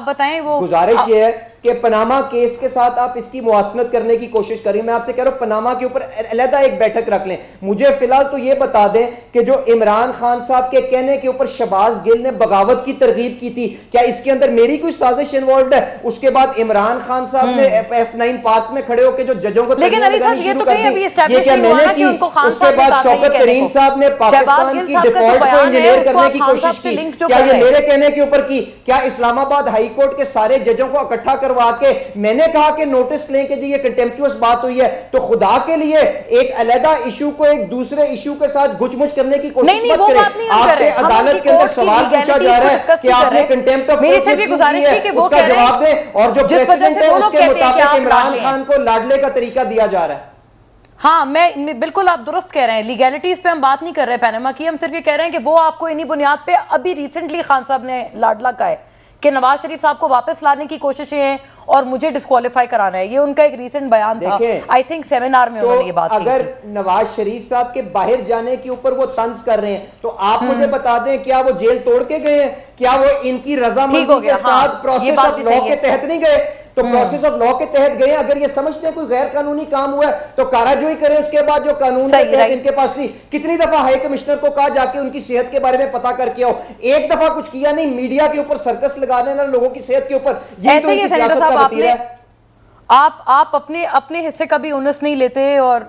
بتائیں. وہ گزارش یہ ہے کہ پناما کیس کے ساتھ آپ اس کی موازنت کرنے کی کوشش کریں. میں آپ سے کہہ رہا ہوں پناما کے اوپر علیحدہ ایک بیٹھک رکھ لیں. مجھے فی الحال تو یہ بتا دیں کہ جو عمران خان صاحب کے کہنے کے اوپر شہباز گل نے بغاوت کی ترغیب کی تھی, کیا اس کے اندر میری کوئی سازش انوالوڈ ہے؟ اس کے بعد عمران خان صاحب نے F9 پارک میں کھڑے ہو کے جو ججوں کو لیکن علی صاحب یہ تو کہیں ابھی اسٹیبلش نہیں ہوا نا کہ ان کو خان صاحب نے کہا. اس کے بعد شوکت ترین صاحب نے پاکستان کی ڈیفالٹ کو انجینئر کرنے کی کوشش کی. کیا یہ میرے کہنے کے اوپر کی؟ کیا اسلام آباد ہائی کورٹ کے سارے ججوں کو اکٹھا کروا کے میں نے کہا کہ نوٹس لیں کہ جی یہ کنٹمپچوس بات ہوئی ہے؟ تو خدا کے لیے ایک علیحدہ ایشو کو ایک دوسرے ایشو کے ساتھ گچ مچ کرنے کی کوشش مت کریں. آپ سے عدالت کے اندر سوال پوچھا جا رہا ہے کہ آپ نے کنٹمپٹ آف کورٹ کی ہے, اس کا جواب دیں, اور جو پریسیڈنٹ ہے اس کے مطابق عمران خان کو لاڈلے کا طریقہ دیا جا رہا ہے. ہاں میں بالکل, آپ درست کہہ رہے ہیں. لیگیلٹیز پہ ہم بات نہیں کر رہے پیناما کی, ہم صرف یہ کہہ رہے ہیں کہ وہ آپ کو انہی بنیاد پہ ابھی ریسنٹلی خان صاحب نے لاڈلا کا ہے کہ نواز شریف صاحب کو واپس لانے کی کوششیں ہیں اور مجھے ڈسکوالیفائی کرانا ہے. یہ ان کا ایک ریسنٹ بیان تھا, آئی تھنک سیمینار میں انہوں نے یہ بات کی. اگر نواز شریف صاحب کے باہر جانے کے اوپر وہ طنز کر رہے ہیں تو آپ مجھے بتا دیں کیا وہ جیل توڑ کے گئے ہیں؟ کیا وہ ان کی رضامندی کے ساتھ پروسیس آف لا کے تحت نہیں گئے؟ تو پروسیس آف لا کے تحت گئے. اگر یہ سمجھتے ہیں کوئی غیر قانونی کام ہوا ہے تو کاراجوئی کریں. اس کے بعد جو قانون کے تحت ان کے پاس تھی, کتنی دفعہ ہائی کمشنر کو کہا جا کے ان کی صحت کے بارے میں پتا کر کے آؤ, ایک دفعہ کچھ کیا نہیں. میڈیا کے اوپر سرکس لگانے نا لوگوں کی صحت کے اوپر, یہ تو ان کی سیاست کا وتیرہ ہے. آپ اپنے حصے کا بھی اونس نہیں لیتے. اور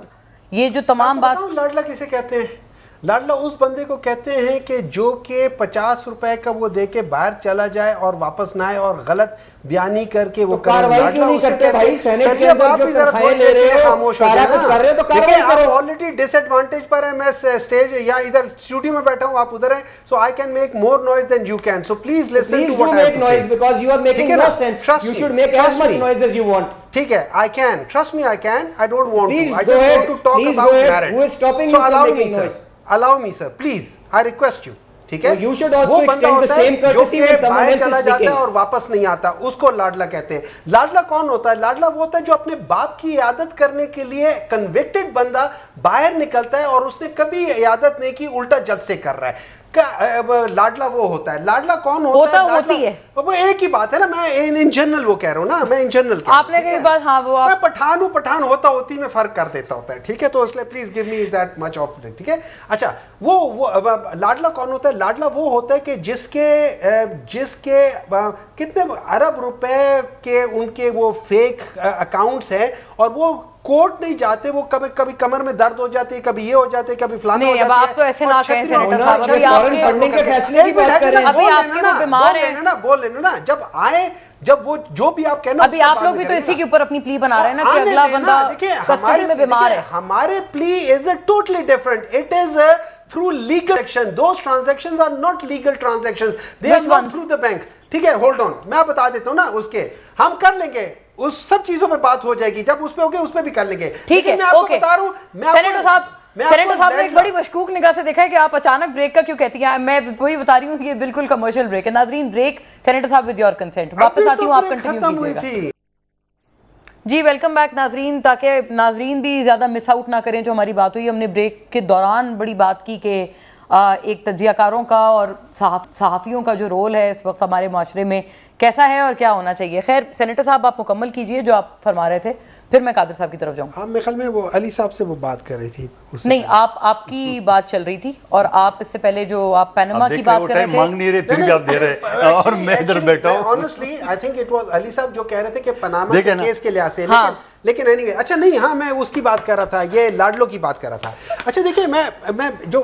یہ جو تمام بات, لاڈلا کسے کہتے ہیں؟ لاڈلا اس بندے کو کہتے ہیں کہ جو کہ 50 روپے کا وہ دے کے باہر چلا جائے اور واپس نہ آئے اور غلط بیانی کر کے وہ کاروائی کیوں نہیں کرتے بھائی؟ سینٹ کے اندر جو تنخواہیں لے رہے ہو, خاموش ہو سارا کچھ کر رہے ہو تو کاروائی کرو. آلریڈی ڈس ایڈوانٹیج پر ہے. میں اسٹیج یا ادھر اسٹوڈیو میں بیٹھا ہوں, آپ ادھر ہیں, so I can make more noise than you can. So please listen to what I have to say. Because you are making no sense. You should make as much noise as you want. ٹھیک ہے, I can. Trust me, I can. I don't want to. I just want to talk about merit. Who is stopping you so from allow me, making sir. noise? Allow me, sir. Please. I request you. ٹھیک ہے, you should also extend the same courtesy when someone else is چلا جاتا ہے speaking. اور واپس نہیں آتا, اس کو لاڈلا کہتے ہیں. لاڈلا کون ہوتا ہے؟ لاڈلا وہ ہوتا ہے جو اپنے باپ کی عیادت کرنے کے لیے کنوکٹڈ بندہ باہر نکلتا ہے اور اس نے کبھی عیادت نہیں کی, الٹا جج سے کر رہا ہے. لاڈلا وہ ہوتا ہے. لاڈلا کون ہوتا ہے؟ ہوتی ہے وہ ایک ہی بات ہے نا, میں ان جنرل وہ کہہ رہا ہوں نا, میں ان جنرل آپ نے کہی بات. ہاں وہ میں پٹھان ہوں, پٹھان ہوتا ہوتی میں فرق کر دیتا ہوتا ہے. ٹھیک ہے, تو اس لیے please give me that much of it. ٹھیک ہے, اچھا وہ لاڈلا کون ہوتا ہے؟ لاڈلا وہ ہوتا ہے کہ جس کے کتنے ارب روپے کے ان کے وہ فیک اکاؤنٹس ہیں اور وہ کورٹ نہیں جاتے. وہ کبھی کمر میں درد ہو جاتی ہے, کبھی یہ ہو جاتے, کبھی فلانا ہو جاتی ہے. آپ تو ایسے نہ کہیں سینیٹر صاحب, بول لینا نا. جب آئے, جب وہ جو بھی آپ کہنا, ابھی آپ لوگ بھی تو اسی کے اوپر اپنی پلی بنا رہے ہیں نا کہ اگلا بندہ کسٹڈی میں بیمار ہے. ہمارے پلی is totally different. It is through legal transaction. Those transactions are not legal transactions. They are not through the bank. ٹھیک ہے, ہولڈ آن, میں بتا دیتا ہوں نا. اس کے ہم کر لیں گے, اس سب چیزوں پہ بات ہو جائے گی. جب اس پہ ہوگی اس پہ بھی کر لیں گے. ٹھیک ہے, میں آپ کو بتا رہا ہوں, سینیٹر صاحب نے ایک بڑی مشکوک نگاہ سے دیکھا ہے کہ آپ اچانک بریک کا کیوں کہتی ہیں. میں وہی بتا رہی ہوں, یہ بالکل کمرشل بریک ہے. ناظرین بریک, سینیٹر صاحب ود یور کنسنٹ واپس آتی ہوں, آپ کنٹینیو کیجیے گا. جی ویلکم بیک ناظرین. تاکہ ناظرین بھی زیادہ مس آؤٹ نہ کریں جو ہماری بات ہوئی, ہم نے بریک کے دوران بڑی بات کی کہ ایک تجزیہ کاروں کا اور صحافیوں کا جو رول ہے اس وقت ہمارے معاشرے میں کیسا ہے اور کیا ہونا چاہیے. خیر سینیٹر صاحب آپ مکمل کیجئے جو آپ فرما رہے تھے, پھر میں قادر صاحب کی طرف جاؤں. میرے خیال میں وہ علی صاحب سے وہ بات کر رہی تھی. نہیں, آپ کی بات چل رہی تھی اور آپ اس سے پہلے جو آپ پیناما کی بات کر رہے تھے, مانگ نہیں رہے پھر بھی آپ دے رہے اور میں ادھر بیٹھا ہوں. Honestly, I think it was علی صاحب جو کہہ رہے تھے کہ پناما کے کیس کے لحاظ سے, لیکن anyway, اچھا نہیں, ہاں میں اس کی بات کر رہا تھا, یہ لاڈلو کی بات کر رہا تھا. اچھا دیکھیں, میں جو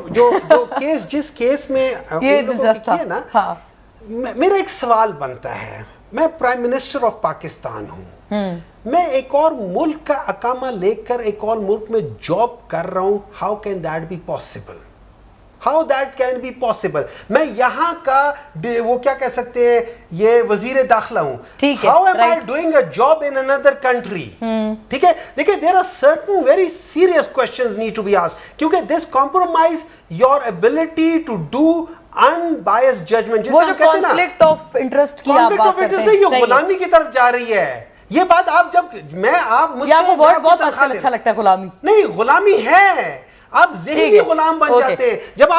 کیس جس کیس میں ان لوگوں کی ہے نا, میرا ایک سوال بنتا ہے. میں پرائم منسٹر آف پاکستان ہوں, میں ایک اور ملک کا اقامہ لے کر ایک اور ملک میں جاب کر رہا ہوں. How can that be possible? how that can be possible. میں یہاں کا وہ کیا کہہ سکتے ہیں یہ وزیر داخلہ ہوں, how am I doing a job in another country. ٹھیک ہے, دیکھیں there are certain very serious questions need to be asked, کیونکہ this compromise your ability to do unbiased judgment. جیسے ہم کہتے ہیں نا conflict of interest کی آپ بات کرتے ہیں, یہ غلامی کی طرف جا رہی ہے. یہ بات آپ جب آپ مجھ سے آپ کو بہت آج کل اچھا لگتا ہے غلامی. نہیں, غلامی ہے, آپ ذہنی غلام بن جاتے ہیں جب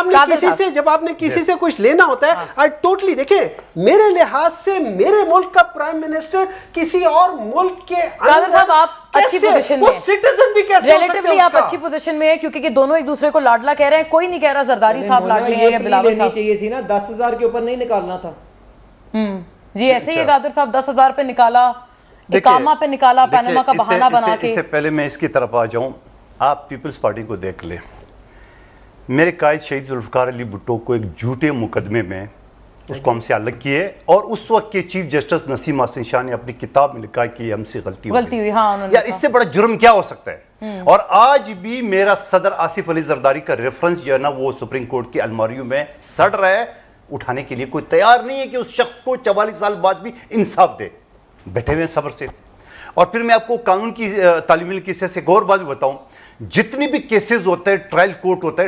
آپ نے کسی سے کچھ لینا ہوتا ہے. ٹوٹلی دیکھیں, میرے لحاظ سے میرے ملک کا پرائم منسٹر کسی اور ملک کے صاحب آپ اچھی پوزیشن میں, سٹیزن بھی کیسے ہو سکتے ہیں, آپ اچھی پوزیشن میں ہیں کیونکہ یہ دونوں ایک دوسرے کو لاڈلا کہہ رہے ہیں. کوئی نہیں کہہ رہا زرداری صاحب لاڈلے ہیں یا بلاول صاحب. چاہیے تھی نا 10,000 کے اوپر نہیں نکالنا تھا. جی ایسے ہی قادر صاحب 10,000 پہ نکالا, اقامہ پہ نکالا, پاناما کا بہانہ بنا کے. اس سے پہلے میں اس کی طرف آ جاؤں, آپ پیپلز پارٹی کو دیکھ لیں. میرے قائد شہید ذوالفقار علی بھٹو کو ایک جھوٹے مقدمے میں اس کو ہم سے الگ کیے, اور اس وقت کے چیف جسٹس نسیم حسن شاہ نے اپنی کتاب میں لکھا کہ ہم سے غلطی ہوئی. یا اس سے بڑا جرم کیا ہو سکتا ہے. اور آج بھی میرا صدر آصف علی زرداری کا ریفرنس جو ہے نا وہ سپریم کورٹ کی الماریوں میں سڑ رہا ہے, اٹھانے کے لیے کوئی تیار نہیں ہے کہ اس شخص کو 44 سال بعد بھی انصاف دے. بیٹھے ہوئے ہیں صبر سے. اور پھر میں آپ کو قانون کی تعلیم علم کی حصے سے ایک اور بات بھی بتاؤں, جتنی بھی کیسز ہوتے ہیں ٹرائل کورٹ ہوتا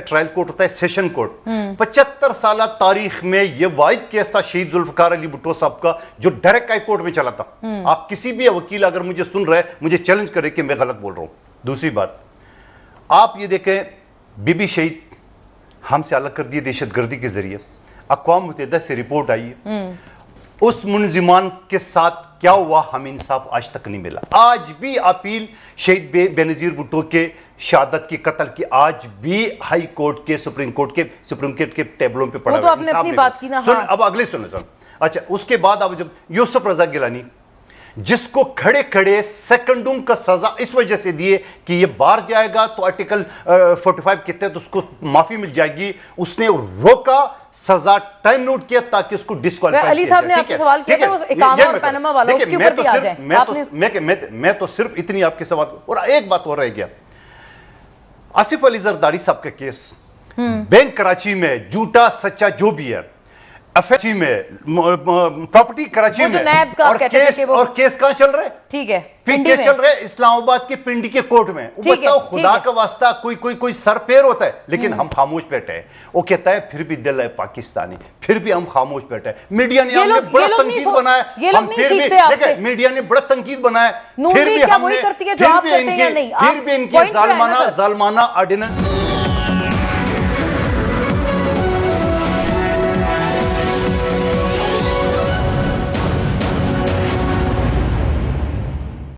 ہے سیشن کورٹ, 75 سالہ تاریخ میں یہ واحد کیس تھا شہید ذوالفقار علی بھٹو صاحب کا جو ڈائریکٹ ہائی کورٹ میں چلا تھا. آپ کسی بھی وکیل اگر مجھے سن رہے مجھے چیلنج کرے کہ میں غلط بول رہا ہوں. دوسری بات, آپ یہ دیکھیں بی بی شہید ہم سے الگ کر دیے دہشت گردی کے ذریعے. اقوام متحدہ سے رپورٹ آئی ہے, اس منظمان کے ساتھ کیا ہوا ہمیں انصاف آج تک نہیں ملا. آج بھی اپیل شہید بے نظیر بھٹو کے شہادت کی قتل کی آج بھی ہائی کورٹ کے سپریم کورٹ کے ٹیبلوں پہ پڑا ہوا ہے. اب اگلے سنو. اچھا, اس کے بعد اب جب یوسف رضا گیلانی جس کو کھڑے کھڑے سیکنڈوں کا سزا اس وجہ سے دیے کہ یہ باہر جائے گا تو آرٹیکل 45 کے تحت اس کو معافی مل جائے گی, اس نے روکا, سزا ٹائم نوٹ کیا تاکہ اس کو ڈسکوالیفائی علی صاحب نے آپ سے سوال کیا تھا اقامہ اور پاناما والا, اس کے اوپر بھی آ جائیں. میں تو صرف اتنی آپ کے سوال, اور ایک بات اور رہ گیا. آصف علی زرداری صاحب کا کیس بینک کراچی میں جھوٹا سچا جو بھی ہے, افیچی میں پراپرٹی کراچی میں, اور کیس کہاں چل رہے, ٹھیک ہے کیس چل رہے اسلام آباد کے پنڈی کے کورٹ میں. بتاؤ خدا کا واسطہ کوئی سر پیر ہوتا ہے, لیکن ہم خاموش بیٹھے ہیں. وہ کہتا ہے پھر بھی دل ہے پاکستانی, پھر بھی ہم خاموش بیٹھے ہیں. میڈیا نے ہم نے بڑا تنقید بنایا, ہم پھر بھی دیکھیں میڈیا نے بڑا تنقید بنایا, پھر بھی ہم نے پھر بھی ان کے ظالمانہ آرڈیننس